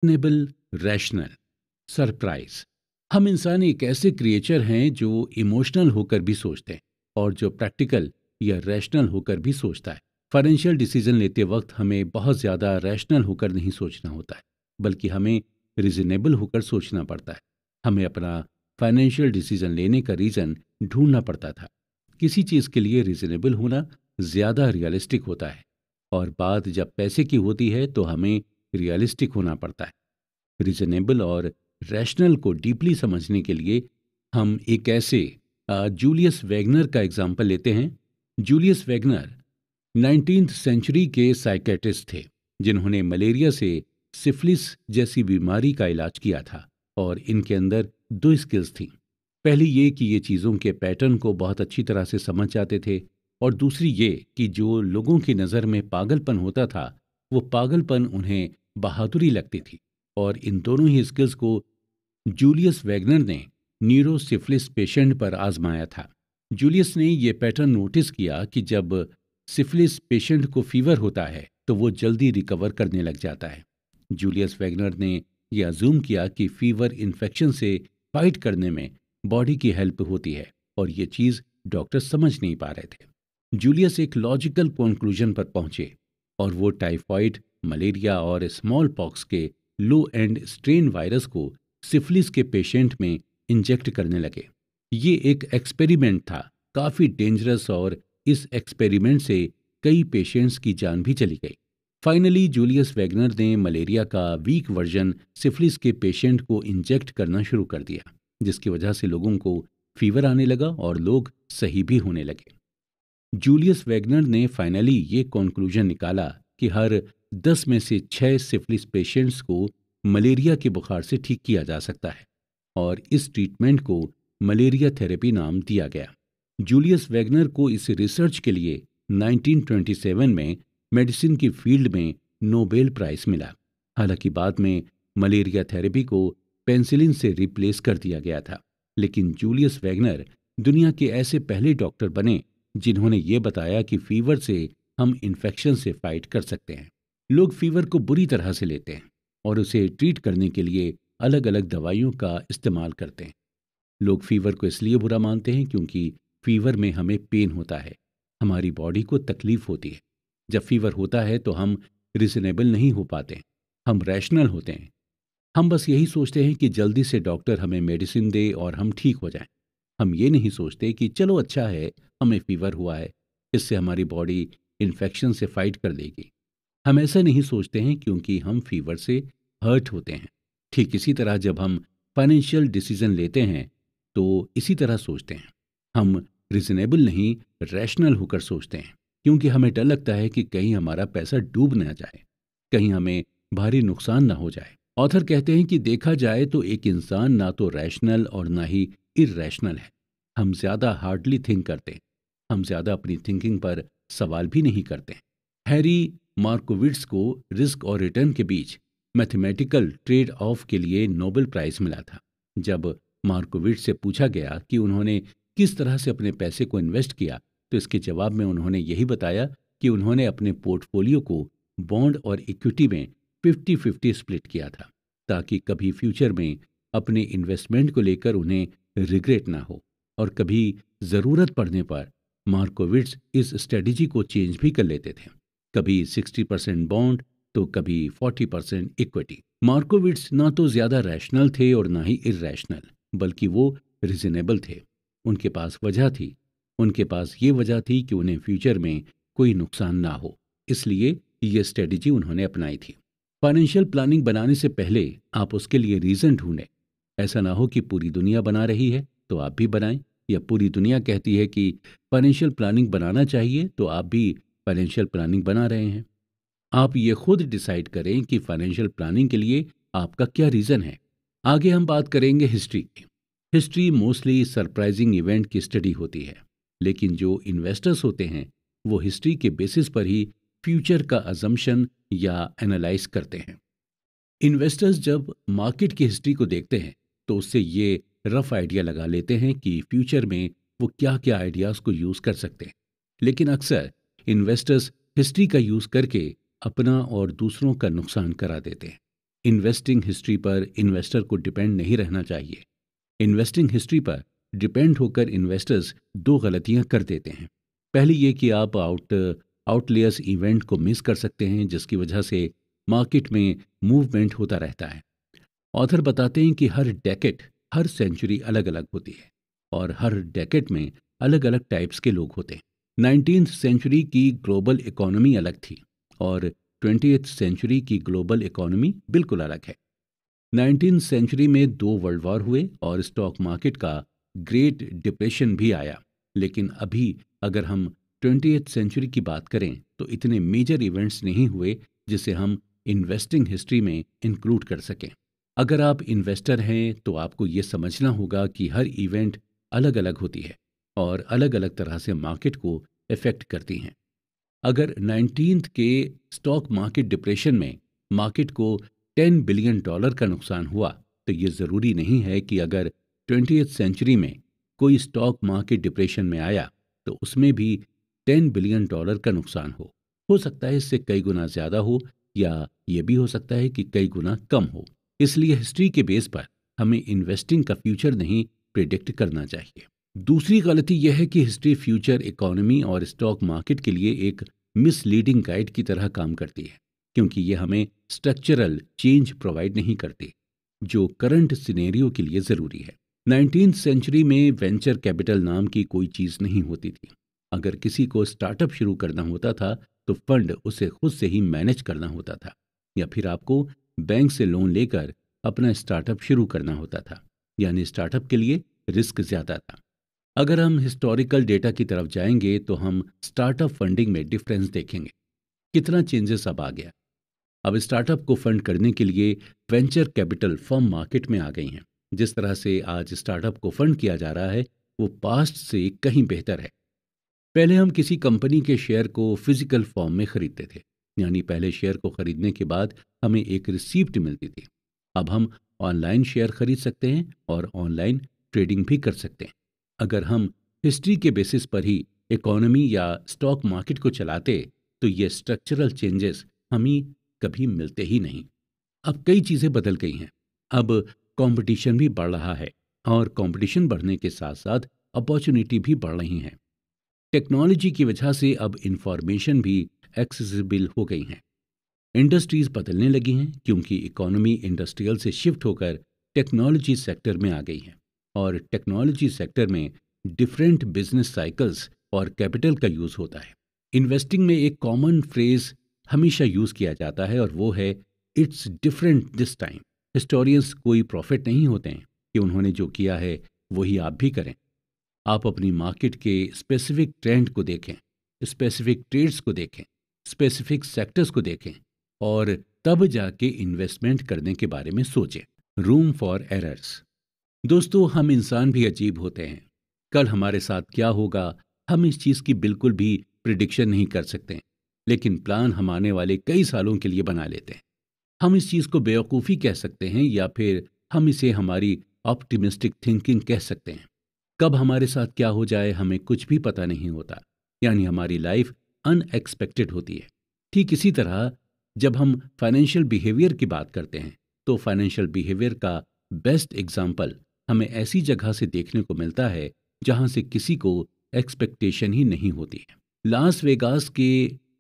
Reasonable, rational, surprise. हम इंसान एक ऐसे क्रिएचर हैं जो इमोशनल होकर भी सोचते हैं और जो प्रैक्टिकल या रैशनल होकर भी सोचता है। फाइनेंशियल डिसीजन लेते वक्त हमें बहुत ज़्यादा रैशनल होकर नहीं सोचना होता है, बल्कि हमें रिजनेबल होकर सोचना पड़ता है। हमें अपना फाइनेंशियल डिसीजन लेने का रीज़न ढूंढना पड़ता था। किसी चीज़ के लिए रिजनेबल होना ज़्यादा रियलिस्टिक होता है, और बात जब पैसे की होती है तो हमें रियलिस्टिक होना पड़ता है। रीजनेबल और रैशनल को डीपली समझने के लिए हम एक ऐसे जूलियस वैगनर का एग्जाम्पल लेते हैं। जूलियस वैगनर 19th सेंचुरी के साइकेट्रिस्ट थे, जिन्होंने मलेरिया से सिफिलिस जैसी बीमारी का इलाज किया था। और इनके अंदर दो स्किल्स थी। पहली ये कि ये चीज़ों के पैटर्न को बहुत अच्छी तरह से समझ जाते थे, और दूसरी ये कि जो लोगों की नज़र में पागलपन होता था, वो पागलपन उन्हें बहादुरी लगती थी। और इन दोनों ही स्किल्स को जूलियस वैगनर ने न्यूरोसिफिलिस पेशेंट पर आजमाया था। जूलियस ने ये पैटर्न नोटिस किया कि जब सिफिलिस पेशेंट को फीवर होता है तो वो जल्दी रिकवर करने लग जाता है। जूलियस वैगनर ने यह अज्यूम किया कि फीवर इन्फेक्शन से फाइट करने में बॉडी की हेल्प होती है, और ये चीज़ डॉक्टर समझ नहीं पा रहे थे। जूलियस एक लॉजिकल कंक्लूजन पर पहुंचे, और वो टाइफाइड, मलेरिया और स्मॉल पॉक्स के लो एंड स्ट्रेन वायरस को सिफिलिस के पेशेंट में इंजेक्ट करने लगे। ये एक एक्सपेरिमेंट था, काफ़ी डेंजरस, और इस एक्सपेरिमेंट से कई पेशेंट्स की जान भी चली गई। फाइनली जूलियस वैगनर ने मलेरिया का वीक वर्जन सिफिलिस के पेशेंट को इंजेक्ट करना शुरू कर दिया, जिसकी वजह से लोगों को फीवर आने लगा और लोग सही भी होने लगे। जूलियस वैगनर ने फाइनली ये कंक्लूजन निकाला कि हर 10 में से 6 सिफिलिस पेशेंट्स को मलेरिया के बुखार से ठीक किया जा सकता है, और इस ट्रीटमेंट को मलेरिया थेरेपी नाम दिया गया। जूलियस वैगनर को इस रिसर्च के लिए 1927 में मेडिसिन की फील्ड में नोबेल प्राइज मिला। हालांकि बाद में मलेरिया थेरेपी को पेंसिलिन से रिप्लेस कर दिया गया था, लेकिन जूलियस वैगनर दुनिया के ऐसे पहले डॉक्टर बने जिन्होंने ये बताया कि फीवर से हम इन्फेक्शन से फाइट कर सकते हैं। लोग फीवर को बुरी तरह से लेते हैं और उसे ट्रीट करने के लिए अलग अलग दवाइयों का इस्तेमाल करते हैं। लोग फीवर को इसलिए बुरा मानते हैं क्योंकि फीवर में हमें पेन होता है, हमारी बॉडी को तकलीफ होती है। जब फीवर होता है तो हम रिजनेबल नहीं हो पाते, हम रैशनल होते हैं। हम बस यही सोचते हैं कि जल्दी से डॉक्टर हमें मेडिसिन दे और हम ठीक हो जाएं। हम ये नहीं सोचते कि चलो अच्छा है, हमें फीवर हुआ है, इससे हमारी बॉडी इन्फेक्शन से फाइट कर लेगी। हम ऐसा नहीं सोचते हैं क्योंकि हम फीवर से हर्ट होते हैं। ठीक इसी तरह जब हम फाइनेंशियल डिसीजन लेते हैं तो इसी तरह सोचते हैं। हम रिजनेबल नहीं, रैशनल होकर सोचते हैं, क्योंकि हमें डर लगता है कि कहीं हमारा पैसा डूब ना जाए, कहीं हमें भारी नुकसान ना हो जाए। ऑथर कहते हैं कि देखा जाए तो एक इंसान ना तो रैशनल और ना ही इरैशनल है। हम ज़्यादा हार्डली थिंक करते हैं, हम ज़्यादा अपनी थिंकिंग पर सवाल भी नहीं करते। हैरी मार्कोविट्स को रिस्क और रिटर्न के बीच मैथमेटिकल ट्रेड ऑफ के लिए नोबेल प्राइज मिला था। जब मार्कोविट्स से पूछा गया कि उन्होंने किस तरह से अपने पैसे को इन्वेस्ट किया, तो इसके जवाब में उन्होंने यही बताया कि उन्होंने अपने पोर्टफोलियो को बॉन्ड और इक्विटी में 50-50 स्प्लिट किया था, ताकि कभी फ्यूचर में अपने इन्वेस्टमेंट को लेकर उन्हें रिग्रेट ना हो। और कभी ज़रूरत पड़ने पर मार्कोविट्स इस स्ट्रेटजी को चेंज भी कर लेते थे, कभी 60% बॉन्ड तो कभी 40% इक्विटी। मार्कोविट्स ना तो ज़्यादा रैशनल थे और ना ही इरैशनल, बल्कि वो रिजनेबल थे। उनके पास वजह थी, उनके पास ये वजह थी कि उन्हें फ्यूचर में कोई नुकसान ना हो, इसलिए ये स्ट्रेटजी उन्होंने अपनाई थी। फाइनेंशियल प्लानिंग बनाने से पहले आप उसके लिए रीज़न ढूंढें। ऐसा ना हो कि पूरी दुनिया बना रही है तो आप भी बनाएं, या पूरी दुनिया कहती है कि फाइनेंशियल प्लानिंग बनाना चाहिए तो आप भी फाइनेंशियल प्लानिंग बना रहे हैं। आप ये खुद डिसाइड करें कि फाइनेंशियल प्लानिंग के लिए आपका क्या रीज़न है। आगे हम बात करेंगे हिस्ट्री की। हिस्ट्री मोस्टली सरप्राइजिंग इवेंट की स्टडी होती है, लेकिन जो इन्वेस्टर्स होते हैं वो हिस्ट्री के बेसिस पर ही फ्यूचर का अजम्पशन या एनालाइज करते हैं। इन्वेस्टर्स जब मार्केट की हिस्ट्री को देखते हैं तो उससे ये रफ आइडिया लगा लेते हैं कि फ्यूचर में वो क्या क्या आइडियाज़ को यूज़ कर सकते हैं। लेकिन अक्सर इन्वेस्टर्स हिस्ट्री का यूज़ करके अपना और दूसरों का नुकसान करा देते हैं। इन्वेस्टिंग हिस्ट्री पर इन्वेस्टर को डिपेंड नहीं रहना चाहिए। इन्वेस्टिंग हिस्ट्री पर डिपेंड होकर इन्वेस्टर्स दो गलतियां कर देते हैं। पहली ये कि आप आउटलेयर्स इवेंट को मिस कर सकते हैं, जिसकी वजह से मार्केट में मूवमेंट होता रहता है। ऑथर बताते हैं कि हर डेकेड, हर सेंचुरी अलग अलग होती है और हर डेकेड में अलग अलग टाइप्स के लोग होते हैं। 19th सेंचुरी की ग्लोबल इकोनॉमी अलग थी और 20th सेंचुरी की ग्लोबल इकोनॉमी बिल्कुल अलग है। 19th सेंचुरी में दो वर्ल्ड वॉर हुए और स्टॉक मार्केट का ग्रेट डिप्रेशन भी आया। लेकिन अभी अगर हम 20th सेंचुरी की बात करें तो इतने मेजर इवेंट्स नहीं हुए जिसे हम इन्वेस्टिंग हिस्ट्री में इंक्लूड कर सकें। अगर आप इन्वेस्टर हैं तो आपको ये समझना होगा कि हर इवेंट अलग अलग होती है और अलग अलग तरह से मार्केट को इफेक्ट करती हैं। अगर 19th के स्टॉक मार्केट डिप्रेशन में मार्केट को $10 बिलियन का नुकसान हुआ, तो ये ज़रूरी नहीं है कि अगर 20th सेंचुरी में कोई स्टॉक मार्केट डिप्रेशन में आया तो उसमें भी $10 बिलियन का नुकसान हो सकता है इससे कई गुना ज़्यादा हो या ये भी हो सकता है कि कई गुना कम हो। इसलिए हिस्ट्री के बेस पर हमें इन्वेस्टिंग का फ्यूचर नहीं प्रिडिक्ट करना चाहिए। दूसरी गलती यह है कि हिस्ट्री फ्यूचर इकोनॉमी और स्टॉक मार्केट के लिए एक मिसलीडिंग गाइड की तरह काम करती है, क्योंकि ये हमें स्ट्रक्चरल चेंज प्रोवाइड नहीं करती जो करंट सिनेरियो के लिए ज़रूरी है। 19th सेंचुरी में वेंचर कैपिटल नाम की कोई चीज़ नहीं होती थी। अगर किसी को स्टार्टअप शुरू करना होता था तो फंड उसे खुद से ही मैनेज करना होता था या फिर आपको बैंक से लोन लेकर अपना स्टार्टअप शुरू करना होता था, यानी स्टार्टअप के लिए रिस्क ज़्यादा था। अगर हम हिस्टोरिकल डेटा की तरफ जाएंगे तो हम स्टार्टअप फंडिंग में डिफरेंस देखेंगे। कितना चेंजेस अब आ गया। अब स्टार्टअप को फंड करने के लिए वेंचर कैपिटल फर्म मार्केट में आ गई हैं। जिस तरह से आज स्टार्टअप को फंड किया जा रहा है वो पास्ट से कहीं बेहतर है। पहले हम किसी कंपनी के शेयर को फिजिकल फॉर्म में खरीदते थे, यानी पहले शेयर को खरीदने के बाद हमें एक रिसीप्ट मिलती थी। अब हम ऑनलाइन शेयर खरीद सकते हैं और ऑनलाइन ट्रेडिंग भी कर सकते हैं। अगर हम हिस्ट्री के बेसिस पर ही इकोनॉमी या स्टॉक मार्केट को चलाते तो ये स्ट्रक्चरल चेंजेस हमें कभी मिलते ही नहीं। अब कई चीज़ें बदल गई हैं। अब कंपटीशन भी बढ़ रहा है और कंपटीशन बढ़ने के साथ साथ अपॉर्चुनिटी भी बढ़ रही हैं। टेक्नोलॉजी की वजह से अब इंफॉर्मेशन भी एक्सेसिबल हो गई हैं। इंडस्ट्रीज बदलने लगी हैं क्योंकि इकोनॉमी इंडस्ट्रियल से शिफ्ट होकर टेक्नोलॉजी सेक्टर में आ गई है और टेक्नोलॉजी सेक्टर में डिफरेंट बिजनेस साइकिल्स और कैपिटल का यूज़ होता है। इन्वेस्टिंग में एक कॉमन फ्रेज हमेशा यूज़ किया जाता है और वो है it's different this time. Historians कोई प्रॉफिट नहीं होते हैं कि उन्होंने जो किया है वही आप भी करें। आप अपनी मार्केट के स्पेसिफिक ट्रेंड को देखें, स्पेसिफिक ट्रेड्स को देखें, स्पेसिफिक सेक्टर्स को देखें और तब जाके इन्वेस्टमेंट करने के बारे में सोचें। Room for errors. दोस्तों, हम इंसान भी अजीब होते हैं। कल हमारे साथ क्या होगा हम इस चीज़ की बिल्कुल भी प्रिडिक्शन नहीं कर सकते, लेकिन प्लान हम आने वाले कई सालों के लिए बना लेते हैं। हम इस चीज़ को बेवकूफ़ी कह सकते हैं या फिर हम इसे हमारी ऑप्टिमिस्टिक थिंकिंग कह सकते हैं। कब हमारे साथ क्या हो जाए हमें कुछ भी पता नहीं होता, यानी हमारी लाइफ अनएक्सपेक्टेड होती है। ठीक इसी तरह जब हम फाइनेंशियल बिहेवियर की बात करते हैं तो फाइनेंशियल बिहेवियर का बेस्ट एग्जाम्पल हमें ऐसी जगह से देखने को मिलता है जहां से किसी को एक्सपेक्टेशन ही नहीं होती है। लास वेगास के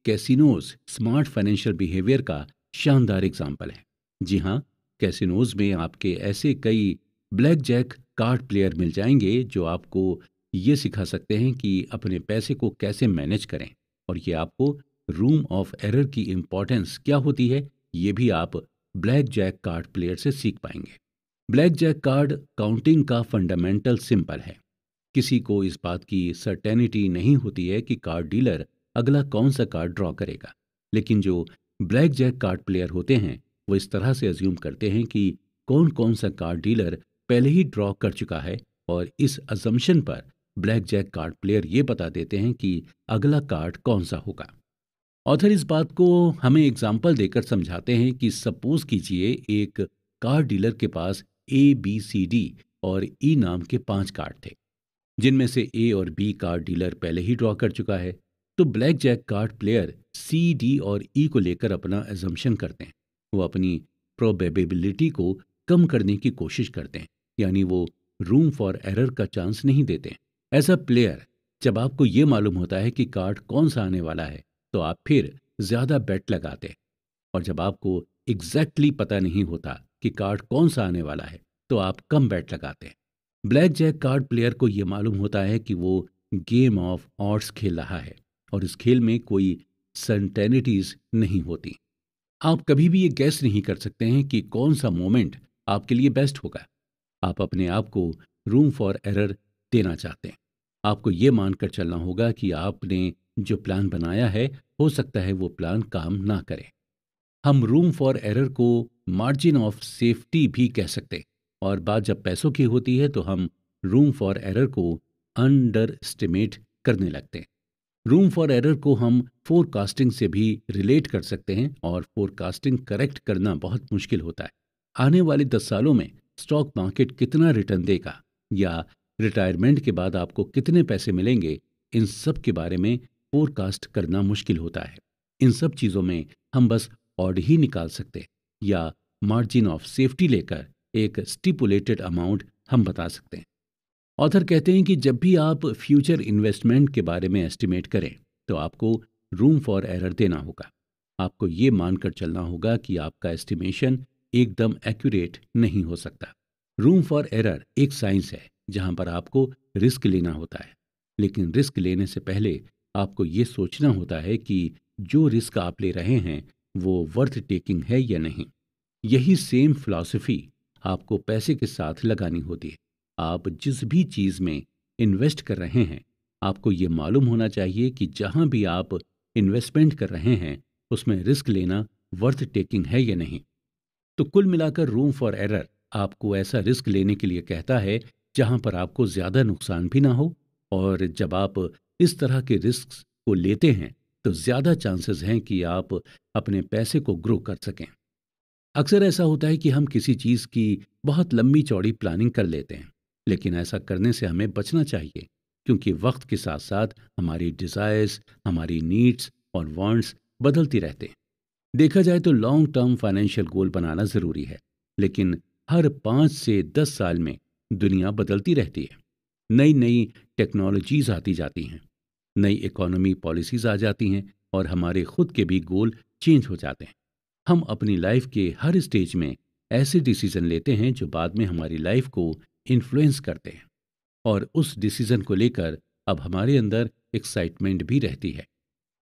कैसीनोज स्मार्ट फाइनेंशियल बिहेवियर का शानदार एग्जाम्पल है। जी हाँ, कैसीनोज में आपके ऐसे कई ब्लैक जैक कार्ड प्लेयर मिल जाएंगे जो आपको ये सिखा सकते हैं कि अपने पैसे को कैसे मैनेज करें, और ये आपको रूम ऑफ एरर की इम्पोर्टेंस क्या होती है ये भी आप ब्लैक जैक कार्ड प्लेयर से सीख पाएंगे। ब्लैक जैक कार्ड काउंटिंग का फंडामेंटल सिंपल है। किसी को इस बात की सर्टेनिटी नहीं होती है कि कार्ड डीलर अगला कौन सा कार्ड ड्रॉ करेगा, लेकिन जो ब्लैक जैक कार्ड प्लेयर होते हैं वो इस तरह से अज्यूम करते हैं कि कौन कौन सा कार्ड डीलर पहले ही ड्रॉ कर चुका है और इस अजम्पशन पर ब्लैक जैक कार्ड प्लेयर ये बता देते हैं कि अगला कार्ड कौन सा होगा। ऑथर इस बात को हमें एग्जाम्पल देकर समझाते हैं कि सपोज कीजिए एक कार्ड डीलर के पास ABCD और E नाम के 5 कार्ड थे, जिनमें से A और B कार्ड डीलर पहले ही ड्रॉ कर चुका है। तो black jack card player C, D और E को लेकर अपना एजम्पशन करते हैं। वो अपनी प्रोबेबिलिटी को कम करने की कोशिश करते हैं, यानी वो रूम फॉर एरर का चांस नहीं देते। ऐसा प्लेयर, जब आपको ये मालूम होता है कि कार्ड कौन सा आने वाला है, तो आप फिर ज़्यादा बेट लगाते हैं। और जब आपको एग्जैक्टली पता नहीं होता कि कार्ड कौन सा आने वाला है, तो आप कम बेट लगाते हैं। ब्लैक जैक कार्ड प्लेयर को ये मालूम होता है कि वो गेम ऑफ ऑड्स खेल रहा है और इस खेल में कोई सर्टेनिटीज नहीं होती। आप कभी भी ये गैस नहीं कर सकते हैं कि कौन सा मोमेंट आपके लिए बेस्ट होगा। आप अपने आप को रूम फॉर एरर देना चाहते हैं। आपको ये मानकर चलना होगा कि आपने जो प्लान बनाया है, हो सकता है वो प्लान काम ना करे। हम रूम फॉर एरर को मार्जिन ऑफ सेफ्टी भी कह सकते हैं। और बात जब पैसों की होती है तो हम रूम फॉर एरर को अंडर एस्टिमेट करने लगते हैं। रूम फॉर एरर को हम फोरकास्टिंग से भी रिलेट कर सकते हैं और फोरकास्टिंग करेक्ट करना बहुत मुश्किल होता है। आने वाले 10 सालों में स्टॉक मार्केट कितना रिटर्न देगा या रिटायरमेंट के बाद आपको कितने पैसे मिलेंगे, इन सब के बारे में फोरकास्ट करना मुश्किल होता है। इन सब चीज़ों में हम बस ऑड ही निकाल सकते हैं या मार्जिन ऑफ सेफ्टी लेकर एक स्टिपुलेटेड अमाउंट हम बता सकते हैं। ऑथर कहते हैं कि जब भी आप फ्यूचर इन्वेस्टमेंट के बारे में एस्टिमेट करें, तो आपको रूम फॉर एरर देना होगा। आपको ये मानकर चलना होगा कि आपका एस्टिमेशन एकदम एक्यूरेट नहीं हो सकता। रूम फॉर एरर एक साइंस है जहां पर आपको रिस्क लेना होता है, लेकिन रिस्क लेने से पहले आपको ये सोचना होता है कि जो रिस्क आप ले रहे हैं वो वर्थ टेकिंग है या नहीं। यही सेम फिलॉसफी आपको पैसे के साथ लगानी होती है। आप जिस भी चीज़ में इन्वेस्ट कर रहे हैं, आपको ये मालूम होना चाहिए कि जहां भी आप इन्वेस्टमेंट कर रहे हैं उसमें रिस्क लेना वर्थ टेकिंग है या नहीं। तो कुल मिलाकर रूम फॉर एरर आपको ऐसा रिस्क लेने के लिए कहता है जहां पर आपको ज़्यादा नुकसान भी ना हो। और जब आप इस तरह के रिस्क को लेते हैं तो ज़्यादा चांसेस हैं कि आप अपने पैसे को ग्रो कर सकें। अक्सर ऐसा होता है कि हम किसी चीज़ की बहुत लंबी चौड़ी प्लानिंग कर लेते हैं, लेकिन ऐसा करने से हमें बचना चाहिए, क्योंकि वक्त के साथ साथ हमारी डिज़ायर्स, हमारी नीड्स और वांट्स बदलती रहते हैं। देखा जाए तो लॉन्ग टर्म फाइनेंशियल गोल बनाना ज़रूरी है, लेकिन हर 5 से 10 साल में दुनिया बदलती रहती है। नई नई टेक्नोलॉजीज आती जाती हैं, नई इकोनॉमी पॉलिसीज आ जाती हैं और हमारे खुद के भी गोल चेंज हो जाते हैं। हम अपनी लाइफ के हर स्टेज में ऐसे डिसीजन लेते हैं जो बाद में हमारी लाइफ को इन्फ्लुएंस करते हैं, और उस डिसीजन को लेकर अब हमारे अंदर एक्साइटमेंट भी रहती है।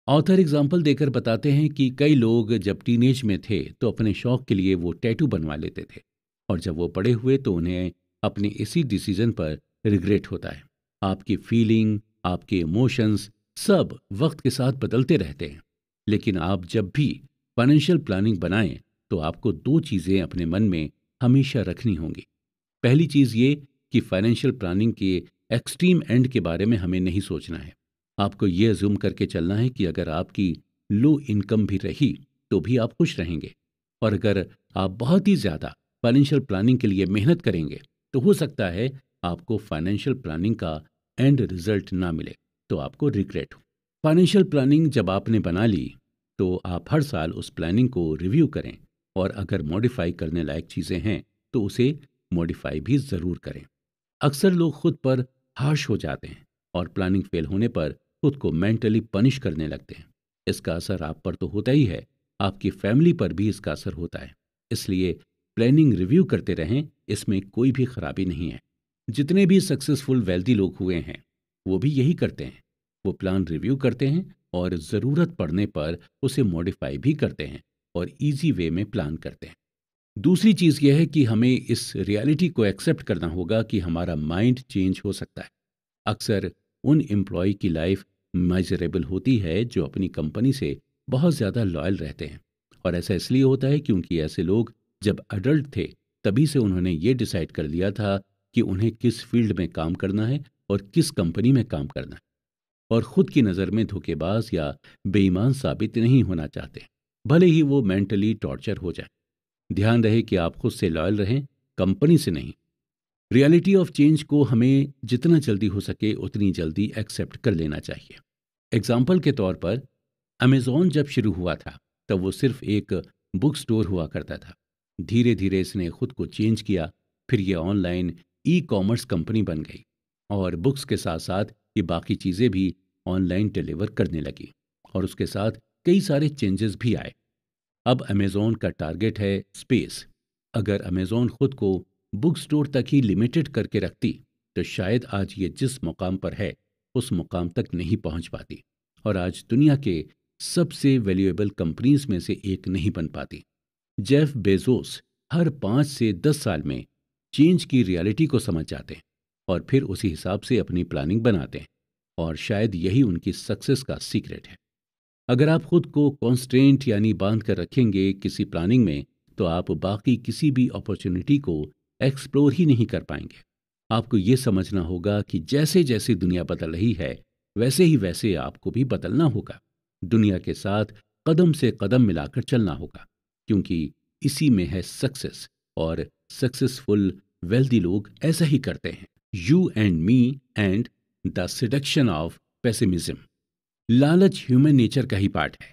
ऑथर एग्जाम्पल देकर बताते हैं कि कई लोग जब टीनेज में थे तो अपने शौक के लिए वो टैटू बनवा लेते थे, और जब वो बड़े हुए तो उन्हें अपने इसी डिसीजन पर रिग्रेट होता है। आपकी फीलिंग, आपके इमोशंस सब वक्त के साथ बदलते रहते हैं, लेकिन आप जब भी फाइनेंशियल प्लानिंग बनाएं तो आपको 2 चीज़ें अपने मन में हमेशा रखनी होंगी। पहली चीज़ ये कि फाइनेंशियल प्लानिंग के एक्सट्रीम एंड के बारे में हमें नहीं सोचना है। आपको ये अज्यूम करके चलना है कि अगर आपकी लो इनकम भी रही तो भी आप खुश रहेंगे, और अगर आप बहुत ही ज़्यादा फाइनेंशियल प्लानिंग के लिए मेहनत करेंगे तो हो सकता है आपको फाइनेंशियल प्लानिंग का एंड रिजल्ट ना मिले, तो आपको रिग्रेट हो। फाइनेंशियल प्लानिंग जब आपने बना ली तो आप हर साल उस प्लानिंग को रिव्यू करें, और अगर मॉडिफाई करने लायक चीज़ें हैं तो उसे मॉडिफाई भी ज़रूर करें। अक्सर लोग खुद पर हार्श हो जाते हैं और प्लानिंग फेल होने पर खुद को मेंटली पनिश करने लगते हैं। इसका असर आप पर तो होता ही है, आपकी फैमिली पर भी इसका असर होता है। इसलिए प्लानिंग रिव्यू करते रहें, इसमें कोई भी खराबी नहीं है। जितने भी सक्सेसफुल वेल्दी लोग हुए हैं वो भी यही करते हैं। वो प्लान रिव्यू करते हैं और ज़रूरत पड़ने पर उसे मॉडिफाई भी करते हैं और इजी वे में प्लान करते हैं। दूसरी चीज़ यह है कि हमें इस रियलिटी को एक्सेप्ट करना होगा कि हमारा माइंड चेंज हो सकता है। अक्सर उन एम्प्लॉय की लाइफ मेजरेबल होती है जो अपनी कंपनी से बहुत ज़्यादा लॉयल रहते हैं, और ऐसा इसलिए होता है क्योंकि ऐसे लोग जब अडल्ट थे तभी से उन्होंने ये डिसाइड कर लिया था कि उन्हें किस फील्ड में काम करना है और किस कंपनी में काम करना है, और खुद की नज़र में धोखेबाज या बेईमान साबित नहीं होना चाहते, भले ही वो मेंटली टॉर्चर हो जाए। ध्यान रहे कि आप खुद से लॉयल रहें, कंपनी से नहीं। रियलिटी ऑफ चेंज को हमें जितना जल्दी हो सके उतनी जल्दी एक्सेप्ट कर लेना चाहिए। एग्जाम्पल के तौर पर अमेज़ॉन जब शुरू हुआ था तब वो सिर्फ एक बुक स्टोर हुआ करता था, धीरे धीरे इसने खुद को चेंज किया। फिर ये ऑनलाइन ई कॉमर्स कंपनी बन गई और बुक्स के साथ साथ ये बाकी चीज़ें भी ऑनलाइन डिलीवर करने लगी। और उसके साथ कई सारे चेंजेस भी आए। अब अमेज़ॉन का टारगेट है स्पेस। अगर अमेज़ॉन खुद को बुक स्टोर तक ही लिमिटेड करके रखती तो शायद आज ये जिस मुकाम पर है उस मुकाम तक नहीं पहुंच पाती और आज दुनिया के सबसे वैल्यूएबल कंपनीज में से एक नहीं बन पाती। जेफ बेजोस हर 5 से 10 साल में चेंज की रियलिटी को समझ जाते हैं और फिर उसी हिसाब से अपनी प्लानिंग बनाते हैं और शायद यही उनकी सक्सेस का सीक्रेट है। अगर आप खुद को कॉन्स्ट्रेंट यानी बांध कर रखेंगे किसी प्लानिंग में तो आप बाकी किसी भी अपॉर्चुनिटी को एक्सप्लोर ही नहीं कर पाएंगे। आपको ये समझना होगा कि जैसे जैसे दुनिया बदल रही है वैसे ही वैसे आपको भी बदलना होगा। दुनिया के साथ कदम से कदम मिलाकर चलना होगा क्योंकि इसी में है सक्सेस और सक्सेसफुल वेल्दी लोग ऐसा ही करते हैं। You and me and the seduction of pessimism. लालच ह्यूमन नेचर का ही पार्ट है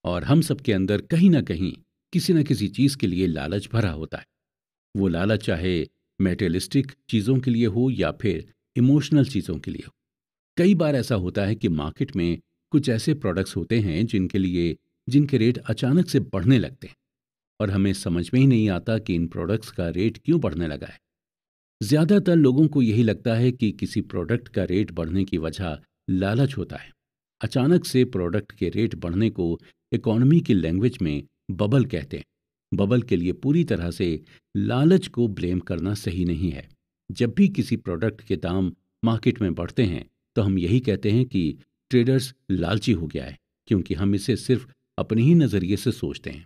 और हम सबके अंदर कहीं ना कहीं किसी न किसी चीज के लिए लालच भरा होता है। वो लालच चाहे मेटेरियलिस्टिक चीजों के लिए हो या फिर इमोशनल चीजों के लिए हो। कई बार ऐसा होता है कि मार्केट में कुछ ऐसे प्रोडक्ट्स होते हैं जिनके रेट अचानक से बढ़ने लगते हैं और हमें समझ में ही नहीं आता कि इन प्रोडक्ट्स का रेट क्यों बढ़ने लगा है। ज्यादातर लोगों को यही लगता है कि किसी प्रोडक्ट का रेट बढ़ने की वजह लालच होता है। अचानक से प्रोडक्ट के रेट बढ़ने को इकोनॉमी की लैंग्वेज में बबल कहते हैं। बबल के लिए पूरी तरह से लालच को ब्लेम करना सही नहीं है। जब भी किसी प्रोडक्ट के दाम मार्केट में बढ़ते हैं तो हम यही कहते हैं कि ट्रेडर्स लालची हो गया है क्योंकि हम इसे सिर्फ अपने ही नज़रिए से सोचते हैं।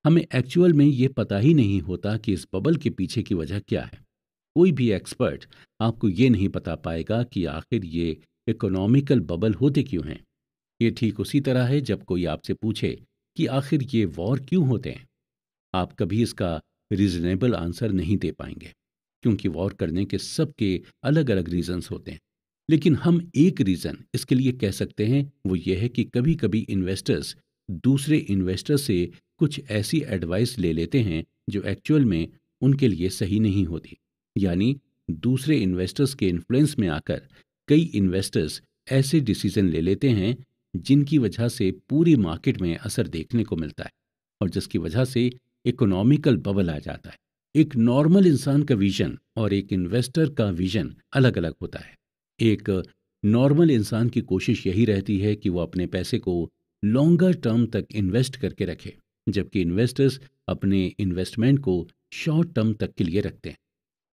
हमें एक्चुअल में ये पता ही नहीं होता कि इस बबल के पीछे की वजह क्या है। कोई भी एक्सपर्ट आपको ये नहीं बता पाएगा कि आखिर ये इकोनॉमिकल बबल होते क्यों हैं। ये ठीक उसी तरह है जब कोई आपसे पूछे कि आखिर ये वॉर क्यों होते हैं। आप कभी इसका रीजनेबल आंसर नहीं दे पाएंगे क्योंकि वॉर करने के सबके अलग अलग रीजंस होते हैं। लेकिन हम एक रीजन इसके लिए कह सकते हैं, वो ये है कि कभी कभी इन्वेस्टर्स दूसरे इन्वेस्टर्स से कुछ ऐसी एडवाइस ले लेते हैं जो एक्चुअल में उनके लिए सही नहीं होती। यानी दूसरे इन्वेस्टर्स के इन्फ्लुएंस में आकर कई इन्वेस्टर्स ऐसे डिसीजन ले लेते हैं जिनकी वजह से पूरी मार्केट में असर देखने को मिलता है और जिसकी वजह से इकोनॉमिकल बबल आ जाता है। एक नॉर्मल इंसान का विजन और एक इन्वेस्टर का विजन अलग अलग होता है। एक नॉर्मल इंसान की कोशिश यही रहती है कि वो अपने पैसे को लॉन्गर टर्म तक इन्वेस्ट करके रखे, जबकि इन्वेस्टर्स अपने इन्वेस्टमेंट को शॉर्ट टर्म तक के लिए रखते हैं।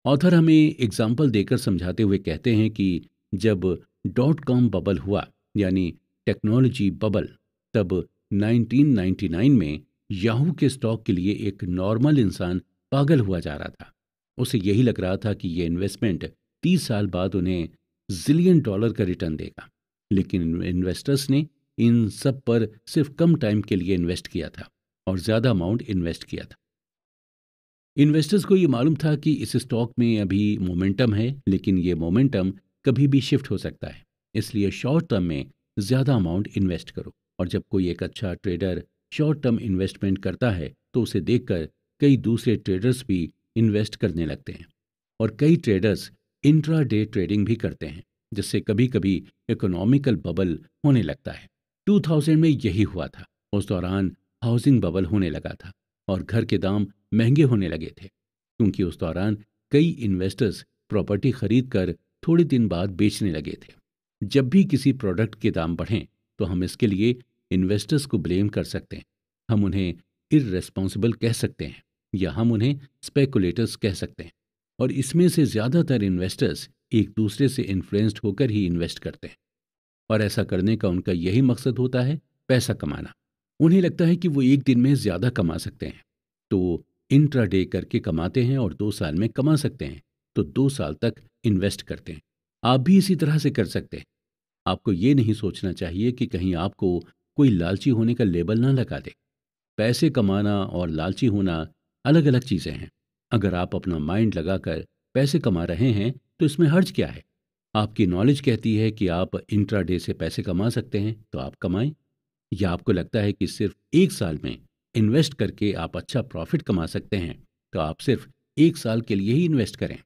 ऑथर हमें एग्जाम्पल देकर समझाते हुए कहते हैं कि जब .com बबल हुआ यानी टेक्नोलॉजी बबल, तब 1999 में याहू के स्टॉक के लिए एक नॉर्मल इंसान पागल हुआ जा रहा था। उसे यही लग रहा था कि ये इन्वेस्टमेंट 30 साल बाद उन्हें जिलियन डॉलर का रिटर्न देगा। लेकिन इन्वेस्टर्स ने इन सब पर सिर्फ कम टाइम के लिए इन्वेस्ट किया था और ज़्यादा अमाउंट इन्वेस्ट किया था। इन्वेस्टर्स को ये मालूम था कि इस स्टॉक में अभी मोमेंटम है, लेकिन ये मोमेंटम कभी भी शिफ्ट हो सकता है, इसलिए शॉर्ट टर्म में ज़्यादा अमाउंट इन्वेस्ट करो। और जब कोई एक अच्छा ट्रेडर शॉर्ट टर्म इन्वेस्टमेंट करता है तो उसे देखकर कई दूसरे ट्रेडर्स भी इन्वेस्ट करने लगते हैं और कई ट्रेडर्स इंट्रा डे ट्रेडिंग भी करते हैं, जिससे कभी कभी इकोनॉमिकल बबल होने लगता है। 2000 में यही हुआ था। उस दौरान हाउसिंग बबल होने लगा था और घर के दाम महंगे होने लगे थे क्योंकि उस दौरान कई इन्वेस्टर्स प्रॉपर्टी खरीद कर थोड़े दिन बाद बेचने लगे थे। जब भी किसी प्रोडक्ट के दाम बढ़ें तो हम इसके लिए इन्वेस्टर्स को ब्लेम कर सकते हैं। हम उन्हें इररेस्पॉन्सिबल कह सकते हैं या हम उन्हें स्पेकुलेटर्स कह सकते हैं। और इसमें से ज़्यादातर इन्वेस्टर्स एक दूसरे से इन्फ्लुएंस्ड होकर ही इन्वेस्ट करते हैं और ऐसा करने का उनका यही मकसद होता है, पैसा कमाना। उन्हें लगता है कि वो एक दिन में ज़्यादा कमा सकते हैं तो इंट्रा डे करके कमाते हैं और 2 साल में कमा सकते हैं तो 2 साल तक इन्वेस्ट करते हैं। आप भी इसी तरह से कर सकते हैं। आपको ये नहीं सोचना चाहिए कि कहीं आपको कोई लालची होने का लेबल ना लगा दे। पैसे कमाना और लालची होना अलग अलग चीज़ें हैं। अगर आप अपना माइंड लगाकर पैसे कमा रहे हैं तो इसमें हर्ज क्या है। आपकी नॉलेज कहती है कि आप इंट्राडे से पैसे कमा सकते हैं तो आप कमाएं। या आपको लगता है कि सिर्फ 1 साल में इन्वेस्ट करके आप अच्छा प्रॉफिट कमा सकते हैं तो आप सिर्फ 1 साल के लिए ही इन्वेस्ट करें।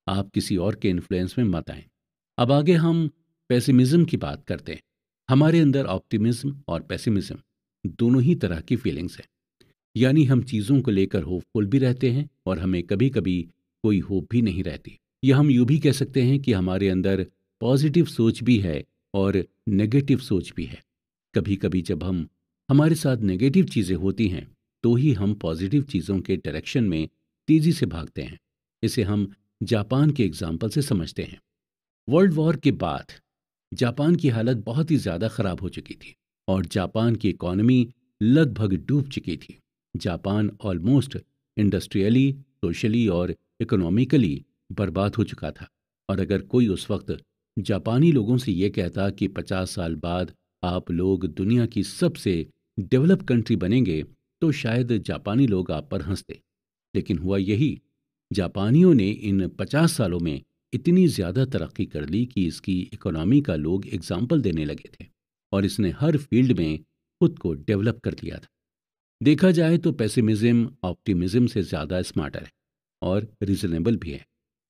आप किसी और के इन्फ्लुएंस में मत आएं। अब आगे हम पेसिमिज्म की बात करते हैं। हमारे अंदर ऑप्टिमिज्म और पेसिमिज्म दोनों ही तरह की फीलिंग्स हैं। यानी हम चीज़ों को लेकर होपफुल भी रहते हैं और हमें कभी कभी कोई होप भी नहीं रहती। या हम यूँ भी कह सकते हैं कि हमारे अंदर पॉजिटिव सोच भी है और नेगेटिव सोच भी है। कभी कभी जब हम हमारे साथ नेगेटिव चीज़ें होती हैं तो ही हम पॉजिटिव चीज़ों के डायरेक्शन में तेज़ी से भागते हैं। इसे हम जापान के एग्जाम्पल से समझते हैं। वर्ल्ड वॉर के बाद जापान की हालत बहुत ही ज़्यादा ख़राब हो चुकी थी और जापान की इकॉनमी लगभग डूब चुकी थी। जापान ऑलमोस्ट इंडस्ट्रियली, सोशली और इकोनॉमिकली बर्बाद हो चुका था। और अगर कोई उस वक्त जापानी लोगों से ये कहता कि 50 साल बाद आप लोग दुनिया की सबसे डेवलप कंट्री बनेंगे, तो शायद जापानी लोग आप पर हंसते। लेकिन हुआ यही, जापानियों ने इन 50 सालों में इतनी ज़्यादा तरक्की कर ली कि इसकी इकोनॉमी का लोग एग्जाम्पल देने लगे थे और इसने हर फील्ड में खुद को डेवलप कर लिया था। देखा जाए तो पेसिमिज्म ऑप्टिमिज्म से ज़्यादा स्मार्टर है और रीजनेबल भी है।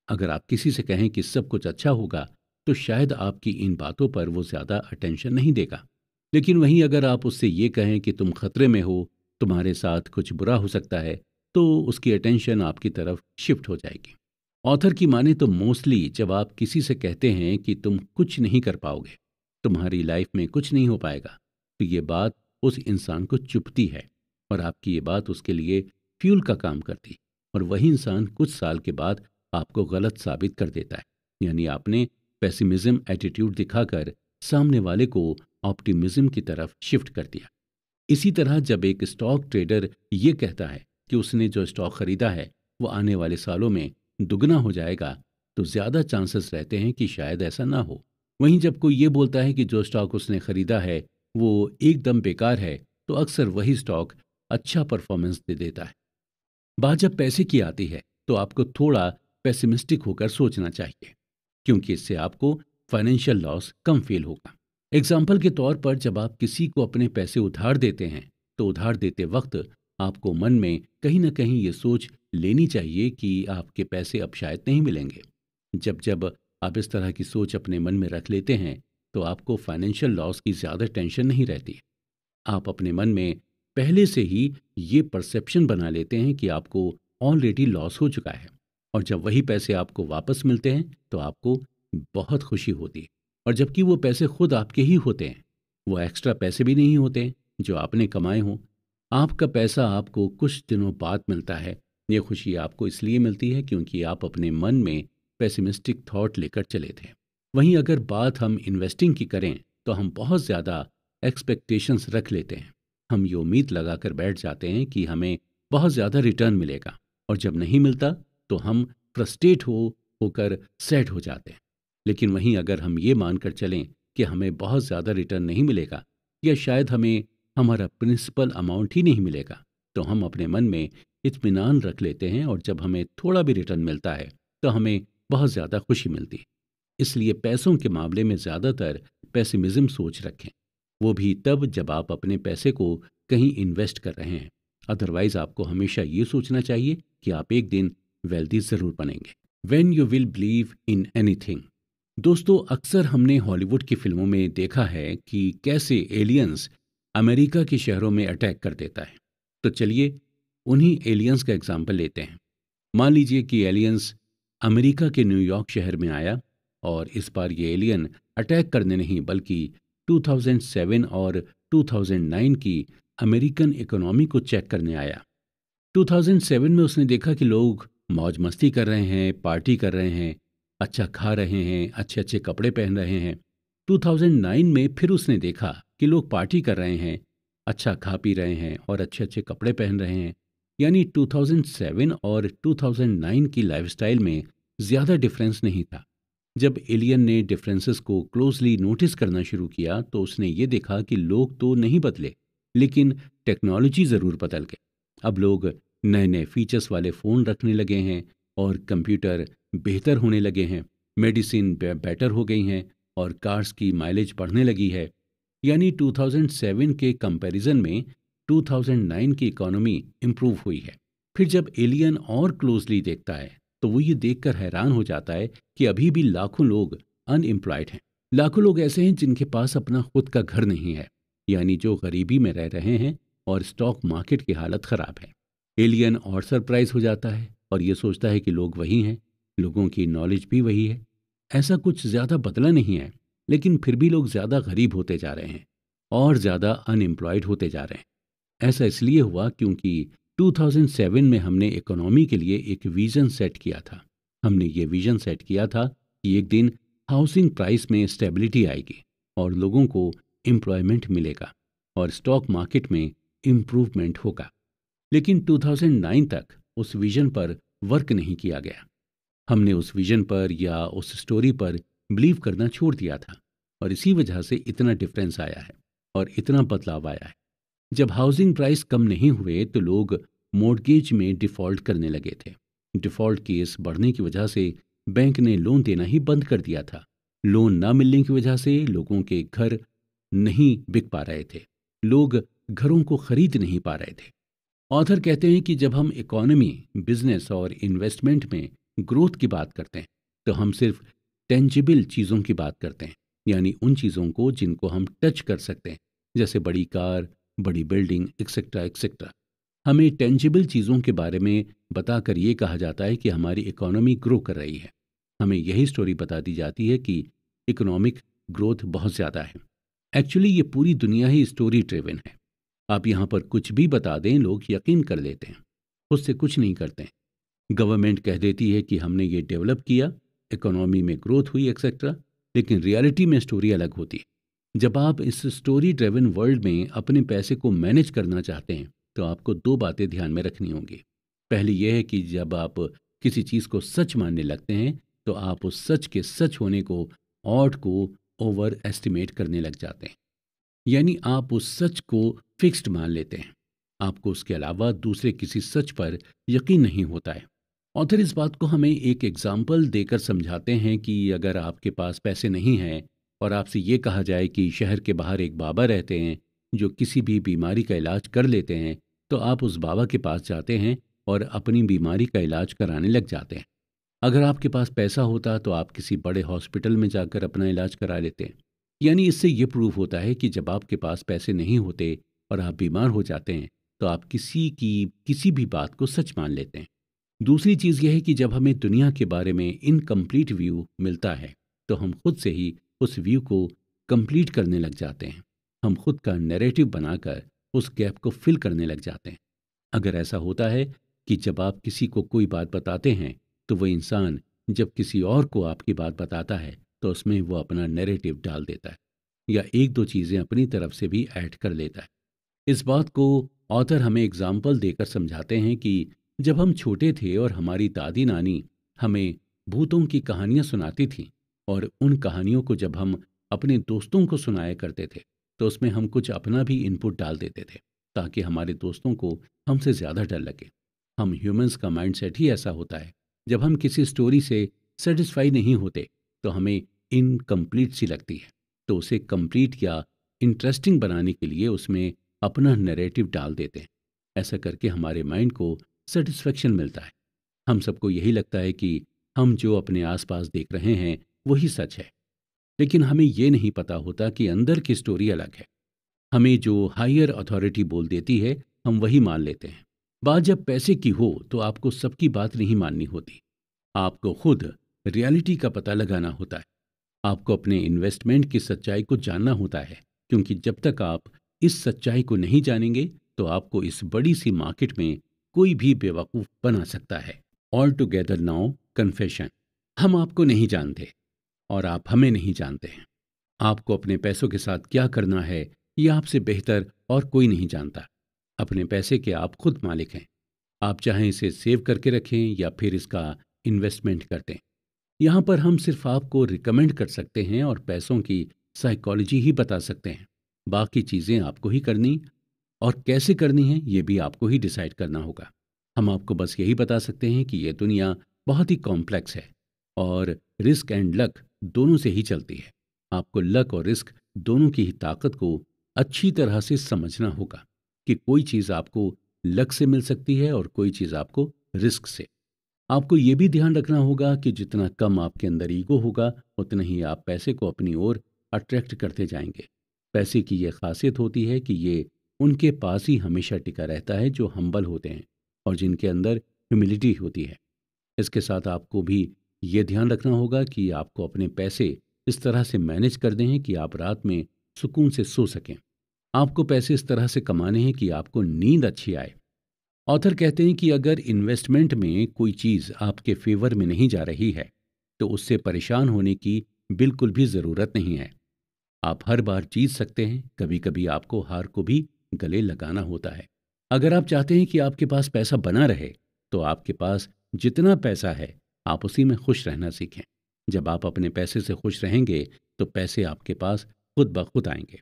अगर आप किसी से कहें कि सब कुछ अच्छा होगा तो शायद आपकी इन बातों पर वो ज़्यादा अटेंशन नहीं देगा। लेकिन वहीं अगर आप उससे ये कहें कि तुम खतरे में हो, तुम्हारे साथ कुछ बुरा हो सकता है, तो उसकी अटेंशन आपकी तरफ शिफ्ट हो जाएगी। ऑथर की माने तो मोस्टली जब आप किसी से कहते हैं कि तुम कुछ नहीं कर पाओगे, तुम्हारी लाइफ में कुछ नहीं हो पाएगा, तो ये बात उस इंसान को चुभती है और आपकी ये बात उसके लिए फ्यूल का काम करती। और वही इंसान कुछ साल के बाद आपको गलत साबित कर देता है। यानी आपने पेसिमिज्म एटीट्यूड दिखाकर सामने वाले को ऑप्टिमिज्म की तरफ शिफ्ट कर दिया। इसी तरह जब एक स्टॉक ट्रेडर ये कहता है कि उसने जो स्टॉक खरीदा है वो आने वाले सालों में दुगना हो जाएगा, तो ज़्यादा चांसेस रहते हैं कि शायद ऐसा ना हो। वहीं जब कोई ये बोलता है कि जो स्टॉक उसने खरीदा है वो एकदम बेकार है, तो अक्सर वही स्टॉक अच्छा परफॉर्मेंस दे देता है। बात जब पैसे की आती है तो आपको थोड़ा पेसिमिस्टिक होकर सोचना चाहिए, क्योंकि इससे आपको फाइनेंशियल लॉस कम फील होगा। एग्जाम्पल के तौर पर जब आप किसी को अपने पैसे उधार देते हैं तो उधार देते वक्त आपको मन में कहीं ना कहीं ये सोच लेनी चाहिए कि आपके पैसे अब शायद नहीं मिलेंगे। जब जब आप इस तरह की सोच अपने मन में रख लेते हैं तो आपको फाइनेंशियल लॉस की ज़्यादा टेंशन नहीं रहती। आप अपने मन में पहले से ही ये परसेप्शन बना लेते हैं कि आपको ऑलरेडी लॉस हो चुका है और जब वही पैसे आपको वापस मिलते हैं तो आपको बहुत खुशी होती है। और जबकि वो पैसे खुद आपके ही होते हैं, वो एक्स्ट्रा पैसे भी नहीं होते जो आपने कमाए हों। आपका पैसा आपको कुछ दिनों बाद मिलता है। ये खुशी आपको इसलिए मिलती है क्योंकि आप अपने मन में पेसिमिस्टिक थॉट लेकर चले थे। वहीं अगर बात हम इन्वेस्टिंग की करें तो हम बहुत ज़्यादा एक्सपेक्टेशंस रख लेते हैं। हम ये उम्मीद लगाकर बैठ जाते हैं कि हमें बहुत ज़्यादा रिटर्न मिलेगा और जब नहीं मिलता तो हम फ्रस्ट्रेट होकर सैड हो जाते हैं। लेकिन वहीं अगर हम ये मानकर चलें कि हमें बहुत ज़्यादा रिटर्न नहीं मिलेगा या शायद हमें हमारा प्रिंसिपल अमाउंट ही नहीं मिलेगा, तो हम अपने मन में इत्मीनान रख लेते हैं और जब हमें थोड़ा भी रिटर्न मिलता है तो हमें बहुत ज़्यादा खुशी मिलती है। इसलिए पैसों के मामले में ज़्यादातर पेसिमिज्म सोच रखें, वो भी तब जब आप अपने पैसे को कहीं इन्वेस्ट कर रहे हैं। अदरवाइज आपको हमेशा ये सोचना चाहिए कि आप एक दिन वेल्दी ज़रूर बनेंगे। When you will believe in anything. दोस्तों, अक्सर हमने हॉलीवुड की फिल्मों में देखा है कि कैसे एलियंस अमेरिका के शहरों में अटैक कर देता है। तो चलिए उन्हीं एलियंस का एग्जाम्पल लेते हैं। मान लीजिए कि एलियंस अमेरिका के न्यूयॉर्क शहर में आया और इस बार ये एलियन अटैक करने नहीं बल्कि 2007 और 2009 की अमेरिकन इकोनॉमी को चेक करने आया। 2007 में उसने देखा कि लोग मौज मस्ती कर रहे हैं, पार्टी कर रहे हैं, अच्छा खा रहे हैं, अच्छे अच्छे कपड़े पहन रहे हैं। 2009 में फिर उसने देखा कि लोग पार्टी कर रहे हैं, अच्छा खा पी रहे हैं और अच्छे अच्छे कपड़े पहन रहे हैं। यानी 2007 और 2009 की लाइफस्टाइल में ज़्यादा डिफरेंस नहीं था। जब एलियन ने डिफरेंसेस को क्लोजली नोटिस करना शुरू किया तो उसने ये देखा कि लोग तो नहीं बदले, लेकिन टेक्नोलॉजी ज़रूर बदल गई। अब लोग नए नए फीचर्स वाले फ़ोन रखने लगे हैं और कंप्यूटर बेहतर होने लगे हैं, मेडिसिन बेटर हो गई हैं और कार्स की माइलेज बढ़ने लगी है। यानी 2007 के कंपैरिजन में 2009 की इकोनॉमी इम्प्रूव हुई है। फिर जब एलियन और क्लोजली देखता है तो वो ये देखकर हैरान हो जाता है कि अभी भी लाखों लोग अनएम्प्लॉयड हैं। लाखों लोग ऐसे हैं जिनके पास अपना खुद का घर नहीं है, यानी जो गरीबी में रह रहे हैं और स्टॉक मार्केट की हालत खराब है। एलियन और सरप्राइज हो जाता है और ये सोचता है कि लोग वही हैं, लोगों की नॉलेज भी वही है, ऐसा कुछ ज़्यादा बदला नहीं है, लेकिन फिर भी लोग ज़्यादा गरीब होते जा रहे हैं और ज़्यादा अनएम्प्लॉयड होते जा रहे हैं। ऐसा इसलिए हुआ क्योंकि 2007 में हमने इकोनॉमी के लिए एक विजन सेट किया था। हमने ये विजन सेट किया था कि एक दिन हाउसिंग प्राइस में स्टेबिलिटी आएगी और लोगों को एम्प्लॉयमेंट मिलेगा और स्टॉक मार्केट में इम्प्रूवमेंट होगा। लेकिन 2009 तक उस विजन पर वर्क नहीं किया गया। हमने उस विजन पर या उस स्टोरी पर बिलीव करना छोड़ दिया था और इसी वजह से इतना डिफरेंस आया है और इतना बदलाव आया है। जब हाउसिंग प्राइस कम नहीं हुए तो लोग मॉर्गेज में डिफ़ॉल्ट करने लगे थे। डिफ़ॉल्ट केस बढ़ने की वजह से बैंक ने लोन देना ही बंद कर दिया था। लोन ना मिलने की वजह से लोगों के घर नहीं बिक पा रहे थे, लोग घरों को खरीद नहीं पा रहे थे। ऑथर कहते हैं कि जब हम इकोनॉमी, बिजनेस और इन्वेस्टमेंट में ग्रोथ की बात करते हैं तो हम सिर्फ टेंजिबल चीज़ों की बात करते हैं, यानी उन चीज़ों को जिनको हम टच कर सकते हैं, जैसे बड़ी कार, बड़ी बिल्डिंग, एक्सेट्रा एक्सेट्रा। हमें टेंजिबल चीज़ों के बारे में बताकर ये कहा जाता है कि हमारी इकोनॉमी ग्रो कर रही है। हमें यही स्टोरी बता दी जाती है कि इकोनॉमिक ग्रोथ बहुत ज़्यादा है। एक्चुअली ये पूरी दुनिया ही स्टोरी ड्रिवन है। आप यहाँ पर कुछ भी बता दें, लोग यकीन कर लेते हैं, खुद से कुछ नहीं करते हैं। गवर्नमेंट कह देती है कि हमने ये डेवलप किया, इकोनॉमी में ग्रोथ हुई एक्सेट्रा, लेकिन रियलिटी में स्टोरी अलग होती है। जब आप इस स्टोरी ड्रिवन वर्ल्ड में अपने पैसे को मैनेज करना चाहते हैं तो आपको दो बातें ध्यान में रखनी होंगी। पहली यह है कि जब आप किसी चीज़ को सच मानने लगते हैं तो आप उस सच के सच होने को, ऑड को ओवर एस्टिमेट करने लग जाते हैं, यानी आप उस सच को फिक्स्ड मान लेते हैं। आपको उसके अलावा दूसरे किसी सच पर यकीन नहीं होता है। ऑथर इस बात को हमें एक एग्जाम्पल देकर समझाते हैं कि अगर आपके पास पैसे नहीं हैं और आपसे ये कहा जाए कि शहर के बाहर एक बाबा रहते हैं जो किसी भी बीमारी का इलाज कर लेते हैं, तो आप उस बाबा के पास जाते हैं और अपनी बीमारी का इलाज कराने लग जाते हैं। अगर आपके पास पैसा होता तो आप किसी बड़े हॉस्पिटल में जाकर अपना इलाज करा लेते हैं। यानी इससे ये प्रूव होता है कि जब आपके पास पैसे नहीं होते और आप बीमार हो जाते हैं तो आप किसी की किसी भी बात को सच मान लेते हैं। दूसरी चीज़ यह है कि जब हमें दुनिया के बारे में इनकम्प्लीट व्यू मिलता है तो हम खुद से ही उस व्यू को कंप्लीट करने लग जाते हैं। हम खुद का नैरेटिव बनाकर उस गैप को फिल करने लग जाते हैं। अगर ऐसा होता है कि जब आप किसी को कोई बात बताते हैं तो वो इंसान जब किसी और को आपकी बात बताता है तो उसमें वो अपना नैरेटिव डाल देता है या एक दो चीज़ें अपनी तरफ से भी ऐड कर लेता है। इस बात को ऑथर हमें एग्जाम्पल देकर समझाते हैं कि जब हम छोटे थे और हमारी दादी नानी हमें भूतों की कहानियाँ सुनाती थीं और उन कहानियों को जब हम अपने दोस्तों को सुनाया करते थे तो उसमें हम कुछ अपना भी इनपुट डाल देते थे ताकि हमारे दोस्तों को हमसे ज़्यादा डर लगे। हम ह्यूमंस का माइंडसेट ही ऐसा होता है। जब हम किसी स्टोरी से सेटिस्फाई नहीं होते तो हमें इनकम्प्लीट सी लगती है, तो उसे कंप्लीट या इंटरेस्टिंग बनाने के लिए उसमें अपना नैरेटिव डाल देते हैं। ऐसा करके हमारे माइंड को सेटिस्फेक्शन मिलता है। हम सबको यही लगता है कि हम जो अपने आसपास देख रहे हैं वही सच है, लेकिन हमें ये नहीं पता होता कि अंदर की स्टोरी अलग है। हमें जो हायर अथॉरिटी बोल देती है हम वही मान लेते हैं। बात जब पैसे की हो तो आपको सबकी बात नहीं माननी होती। आपको खुद रियलिटी का पता लगाना होता है। आपको अपने इन्वेस्टमेंट की सच्चाई को जानना होता है, क्योंकि जब तक आप इस सच्चाई को नहीं जानेंगे तो आपको इस बड़ी सी मार्केट में कोई भी बेवकूफ़ बना सकता है। All together now confession. हम आपको नहीं जानते और आप हमें नहीं जानते हैं। आपको अपने पैसों के साथ क्या करना है ये आपसे बेहतर और कोई नहीं जानता। अपने पैसे के आप खुद मालिक हैं। आप चाहें इसे सेव करके रखें या फिर इसका इन्वेस्टमेंट कर दें। यहाँ पर हम सिर्फ आपको रिकमेंड कर सकते हैं और पैसों की साइकोलॉजी ही बता सकते हैं। बाकी चीज़ें आपको ही करनी और कैसे करनी है ये भी आपको ही डिसाइड करना होगा। हम आपको बस यही बता सकते हैं कि ये दुनिया बहुत ही कॉम्प्लेक्स है और रिस्क एंड लक दोनों से ही चलती है। आपको लक और रिस्क दोनों की ही ताकत को अच्छी तरह से समझना होगा कि कोई चीज़ आपको लक से मिल सकती है और कोई चीज़ आपको रिस्क से। आपको ये भी ध्यान रखना होगा कि जितना कम आपके अंदर ईगो होगा, उतना ही आप पैसे को अपनी ओर अट्रैक्ट करते जाएंगे। पैसे की ये खासियत होती है कि ये उनके पास ही हमेशा टिका रहता है जो हम्बल होते हैं और जिनके अंदर ह्यूमिलिटी होती है। इसके साथ आपको भी ये ध्यान रखना होगा कि आपको अपने पैसे इस तरह से मैनेज कर दें कि आप रात में सुकून से सो सकें। आपको पैसे इस तरह से कमाने हैं कि आपको नींद अच्छी आए। ऑथर कहते हैं कि अगर इन्वेस्टमेंट में कोई चीज़ आपके फेवर में नहीं जा रही है, तो उससे परेशान होने की बिल्कुल भी ज़रूरत नहीं है। आप हर बार जीत सकते हैं, कभी कभी आपको हार को भी गले लगाना होता है। अगर आप चाहते हैं कि आपके पास पैसा बना रहे, तो आपके पास जितना पैसा है आप उसी में खुश रहना सीखें। जब आप अपने पैसे से खुश रहेंगे, तो पैसे आपके पास खुद ब खुद आएंगे।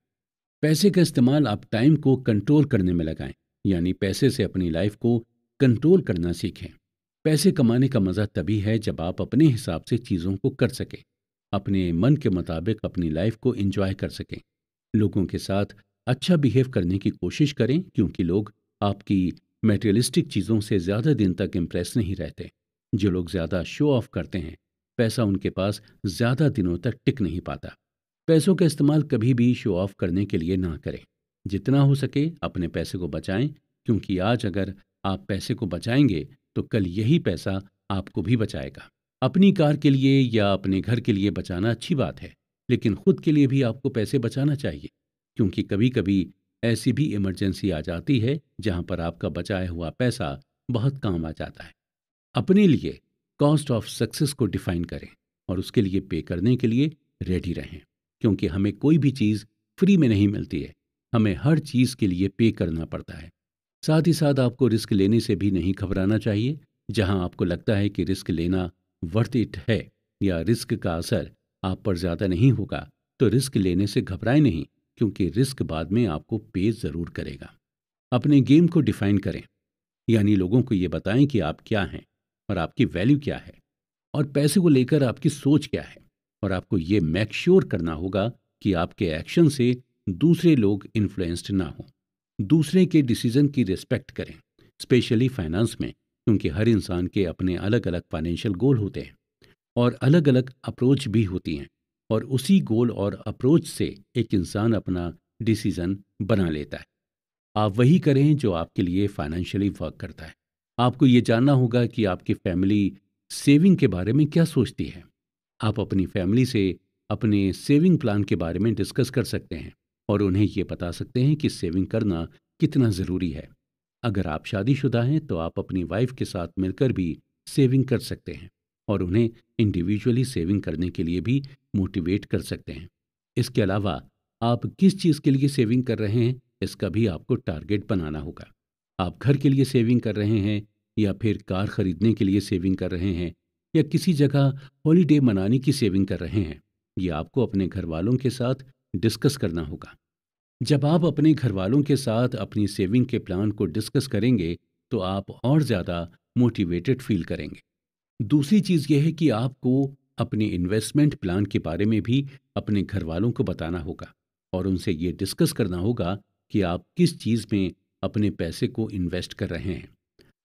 पैसे का इस्तेमाल आप टाइम को कंट्रोल करने में लगाएं, यानी पैसे से अपनी लाइफ को कंट्रोल करना सीखें। पैसे कमाने का मज़ा तभी है जब आप अपने हिसाब से चीज़ों को कर सकें, अपने मन के मुताबिक अपनी लाइफ को एंजॉय कर सकें। लोगों के साथ अच्छा बिहेव करने की कोशिश करें, क्योंकि लोग आपकी मटेरियलिस्टिक चीज़ों से ज़्यादा दिन तक इम्प्रेस नहीं रहते। जो लोग ज़्यादा शो ऑफ करते हैं, पैसा उनके पास ज़्यादा दिनों तक टिक नहीं पाता। पैसों का इस्तेमाल कभी भी शो ऑफ करने के लिए ना करें। जितना हो सके अपने पैसे को बचाएं, क्योंकि आज अगर आप पैसे को बचाएंगे, तो कल यही पैसा आपको भी बचाएगा। अपनी कार के लिए या अपने घर के लिए बचाना अच्छी बात है, लेकिन खुद के लिए भी आपको पैसे बचाना चाहिए, क्योंकि कभी कभी ऐसी भी इमरजेंसी आ जाती है जहां पर आपका बचाया हुआ पैसा बहुत काम आ जाता है। अपने लिए कॉस्ट ऑफ सक्सेस को डिफाइन करें और उसके लिए पे करने के लिए रेडी रहें, क्योंकि हमें कोई भी चीज़ फ्री में नहीं मिलती है। हमें हर चीज़ के लिए पे करना पड़ता है। साथ ही साथ आपको रिस्क लेने से भी नहीं घबराना चाहिए। जहां आपको लगता है कि रिस्क लेना वर्थ इट है या रिस्क का असर आप पर ज़्यादा नहीं होगा, तो रिस्क लेने से घबराएं नहीं, क्योंकि रिस्क बाद में आपको पे ज़रूर करेगा। अपने गेम को डिफाइन करें, यानी लोगों को ये बताएं कि आप क्या हैं और आपकी वैल्यू क्या है और पैसे को लेकर आपकी सोच क्या है। और आपको ये मेक श्योर करना होगा कि आपके एक्शन से दूसरे लोग इन्फ्लुएंस्ड ना हो। दूसरे के डिसीजन की रिस्पेक्ट करें, स्पेशली फाइनेंस में, क्योंकि हर इंसान के अपने अलग अलग फाइनेंशियल गोल होते हैं और अलग अलग अप्रोच भी होती हैं, और उसी गोल और अप्रोच से एक इंसान अपना डिसीजन बना लेता है। आप वही करें जो आपके लिए फाइनेंशियली वर्क करता है। आपको ये जानना होगा कि आपकी फैमिली सेविंग के बारे में क्या सोचती है। आप अपनी फैमिली से अपने सेविंग प्लान के बारे में डिस्कस कर सकते हैं और उन्हें ये बता सकते हैं कि सेविंग करना कितना ज़रूरी है। अगर आप शादीशुदा हैं, तो आप अपनी वाइफ के साथ मिलकर भी सेविंग कर सकते हैं और उन्हें इंडिविजुअली सेविंग करने के लिए भी मोटिवेट कर सकते हैं। इसके अलावा आप किस चीज़ के लिए सेविंग कर रहे हैं, इसका भी आपको टारगेट बनाना होगा। आप घर के लिए सेविंग कर रहे हैं, या फिर कार खरीदने के लिए सेविंग कर रहे हैं, या किसी जगह हॉलीडे मनाने की सेविंग कर रहे हैं, ये आपको अपने घर वालों के साथ डिस्कस करना होगा। जब आप अपने घर वालों के साथ अपनी सेविंग के प्लान को डिस्कस करेंगे, तो आप और ज़्यादा मोटिवेटेड फील करेंगे। दूसरी चीज़ यह है कि आपको अपने इन्वेस्टमेंट प्लान के बारे में भी अपने घर वालों को बताना होगा और उनसे ये डिस्कस करना होगा कि आप किस चीज़ में अपने पैसे को इन्वेस्ट कर रहे हैं।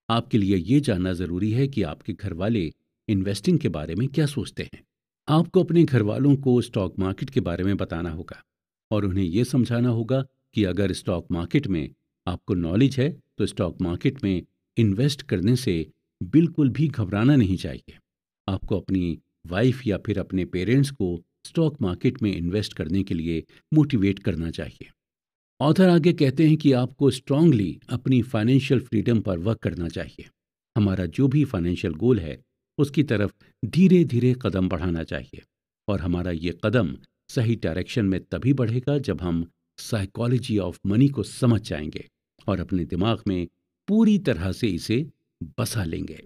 आपके लिए ये जानना ज़रूरी है कि आपके घर वाले इन्वेस्टिंग के बारे में क्या सोचते हैं। आपको अपने घर वालों को स्टॉक मार्केट के बारे में बताना होगा और उन्हें ये समझाना होगा कि अगर स्टॉक मार्केट में आपको नॉलेज है, तो स्टॉक मार्केट में इन्वेस्ट करने से बिल्कुल भी घबराना नहीं चाहिए। आपको अपनी वाइफ या फिर अपने पेरेंट्स को स्टॉक मार्केट में इन्वेस्ट करने के लिए मोटिवेट करना चाहिए। ऑथर आगे कहते हैं कि आपको स्ट्रांगली अपनी फाइनेंशियल फ्रीडम पर वर्क करना चाहिए। हमारा जो भी फाइनेंशियल गोल है, उसकी तरफ धीरे धीरे कदम बढ़ाना चाहिए, और हमारा ये कदम सही डायरेक्शन में तभी बढ़ेगा जब हम साइकोलॉजी ऑफ मनी को समझ जाएंगे और अपने दिमाग में पूरी तरह से इसे बसा लेंगे।